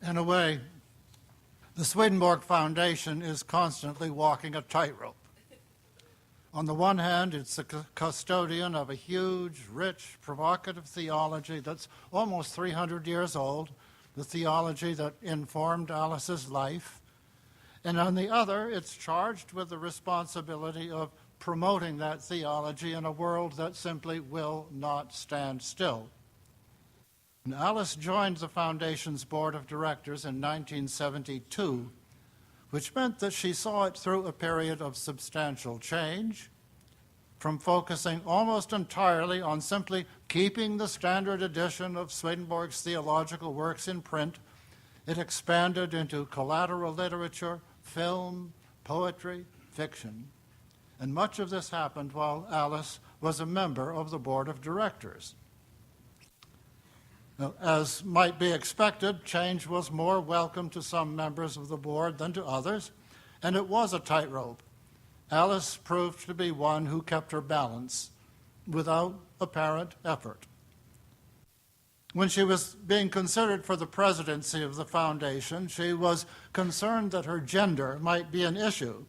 In a way, the Swedenborg Foundation is constantly walking a tightrope. On the one hand, it's the custodian of a huge, rich, provocative theology that's almost 300 years old, the theology that informed Alice's life. And on the other, it's charged with the responsibility of promoting that theology in a world that simply will not stand still. And Alice joined the Foundation's board of directors in 1972, which meant that she saw it through a period of substantial change, from focusing almost entirely on simply keeping the standard edition of Swedenborg's theological works in print. It expanded into collateral literature, film, poetry, fiction. And much of this happened while Alice was a member of the board of directors. Now, as might be expected, change was more welcome to some members of the board than to others, and it was a tightrope. Alice proved to be one who kept her balance without apparent effort. When she was being considered for the presidency of the foundation, she was concerned that her gender might be an issue,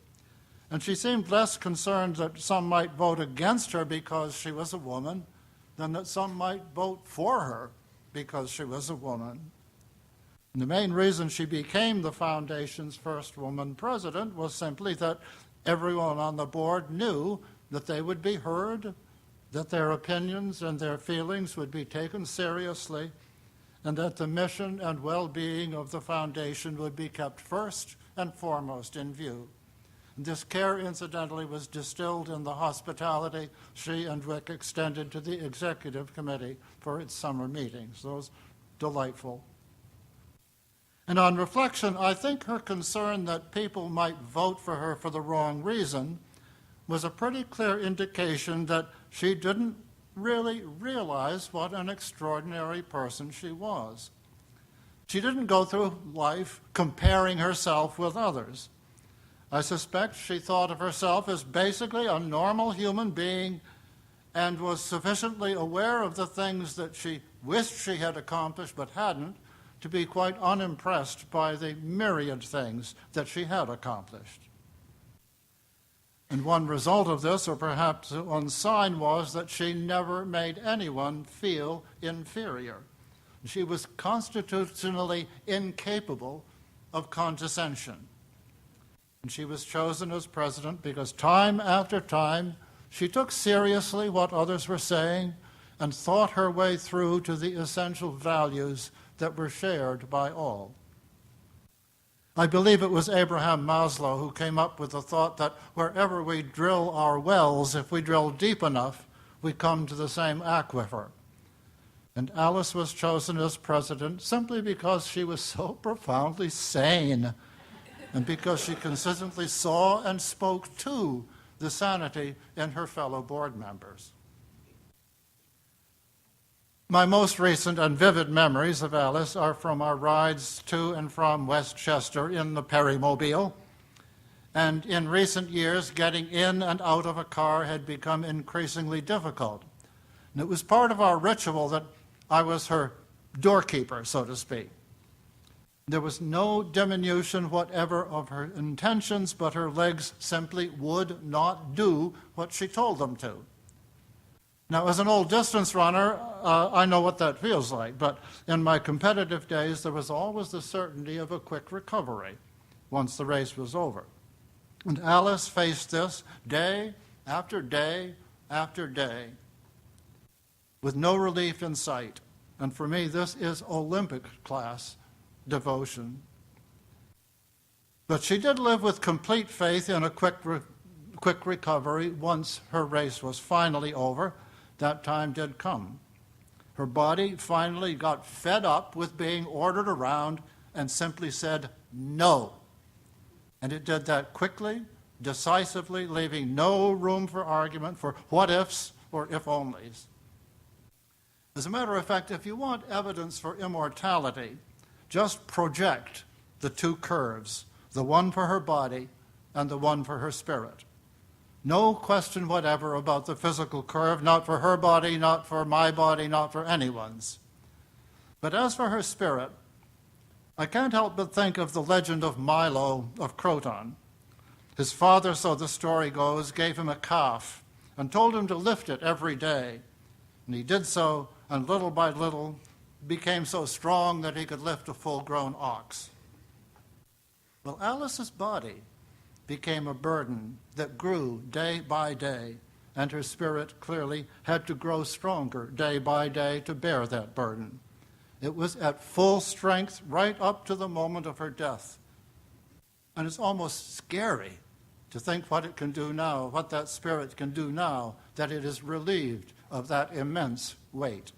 and she seemed less concerned that some might vote against her because she was a woman than that some might vote for her because she was a woman. And the main reason she became the foundation's first woman president was simply that everyone on the board knew that they would be heard, that their opinions and their feelings would be taken seriously, and that the mission and well-being of the foundation would be kept first and foremost in view. And this care, incidentally, was distilled in the hospitality she and Rick extended to the executive committee for its summer meetings. Those delightful. And on reflection, I think her concern that people might vote for her for the wrong reason was a pretty clear indication that she didn't really realize what an extraordinary person she was. She didn't go through life comparing herself with others. I suspect she thought of herself as basically a normal human being and was sufficiently aware of the things that she wished she had accomplished but hadn't to be quite unimpressed by the myriad things that she had accomplished. And one result of this, or perhaps one sign, was that she never made anyone feel inferior. She was constitutionally incapable of condescension. And she was chosen as president because time after time she took seriously what others were saying and thought her way through to the essential values that were shared by all. I believe it was Abraham Maslow who came up with the thought that wherever we drill our wells, if we drill deep enough, we come to the same aquifer. And Alice was chosen as president simply because she was so profoundly sane and because she consistently saw and spoke to the sanity in her fellow board members. My most recent and vivid memories of Alice are from our rides to and from Westchester in the Perrymobile. And in recent years, getting in and out of a car had become increasingly difficult. And it was part of our ritual that I was her doorkeeper, so to speak. There was no diminution whatever of her intentions, but her legs simply would not do what she told them to. Now, as an old distance runner, I know what that feels like, but in my competitive days, there was always the certainty of a quick recovery once the race was over. And Alice faced this day after day after day with no relief in sight. And for me, this is Olympic class devotion. But she did live with complete faith in a quick recovery once her race was finally over. That time did come. Her body finally got fed up with being ordered around and simply said no. And it did that quickly, decisively, leaving no room for argument, for what-ifs or if-onlys. As a matter of fact, if you want evidence for immortality, just project the two curves, the one for her body and the one for her spirit. No question whatever about the physical curve, not for her body, not for my body, not for anyone's. But as for her spirit, I can't help but think of the legend of Milo of Croton. His father, so the story goes, gave him a calf and told him to lift it every day. And he did so, and little by little became so strong that he could lift a full-grown ox. Well, Alice's body became a burden that grew day by day, and her spirit clearly had to grow stronger day by day to bear that burden. It was at full strength right up to the moment of her death. And it's almost scary to think what it can do now, what that spirit can do now, that it is relieved of that immense weight.